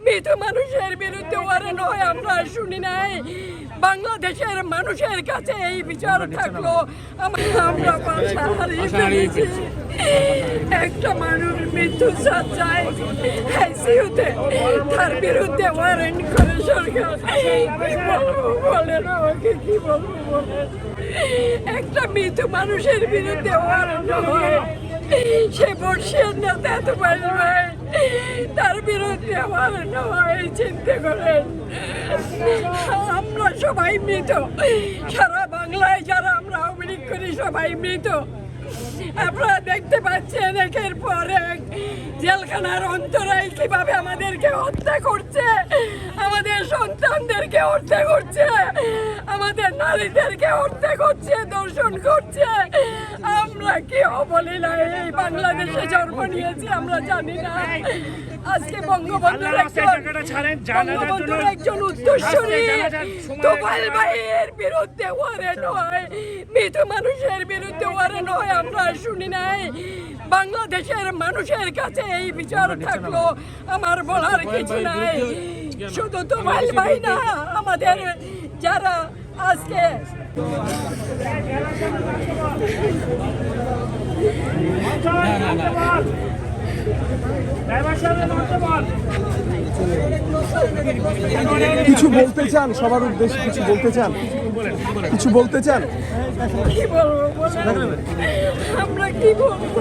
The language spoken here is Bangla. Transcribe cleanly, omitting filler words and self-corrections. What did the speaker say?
মৃত মানুষের বিরুদ্ধে ওয়ারেন্ট হয় আমরা শুনি নাই। বাংলাদেশের মানুষের কাছে এই বিচার থাকলো আমরা বাসা হারিয়ে ফেলেছি। একটা মানুষ মৃত্যু সজ্জায় আইসিইউতে, তার বিরুদ্ধে ওয়ারেন্ট করে সরকার। বলেন আমাকে কি বলবো বলেন। একটা মৃত মানুষের বিরুদ্ধে ওয়ারেন্ট হয়, সে বর্ষিয়ার নেতা এত পারবে, তার বিরুদ্ধে ওয়ারেন্ট হয়। চিন্তা করেন, আমরা সবাই মৃত। সারা বাংলায় যারা আমরা আওয়ামী লীগ করি সবাই মৃত। আপনারা দেখতে পাচ্ছেন একের পর এক জেলখানার অন্তরায় কিভাবে আমাদেরকে হত্যা করছে, আমাদের সন্তানদেরকে হত্যা করছে, আমাদের নারীদেরকে হত্যা করছে, ধর্ষণ করছে। আমরা কি অবলীলা এই বাংলাদেশে জন্ম নিয়েছি আমরা জানি না। আজকে বঙ্গবন্ধুর একজন উত্তরসূরি তোফায়েল ভাইয়ের বিরুদ্ধে ওয়ারেন্ট হয়, মৃত মানুষের বিরুদ্ধে ওয়ারেন্ট হয় আমরা শুনি নাই। বাংলাদেশের মানুষের কাছে এই বিচার থাকলো আমার বলার কিছু নাই। শুধু তোফায়েল ভাই না, আমাদের যারা আজকে কিছু বলতে চান? সবার উদ্দেশ্যে কিছু বলতে চান? কিছু বলতে চান? কি বলবো বলেন, আমরা কি বলবো?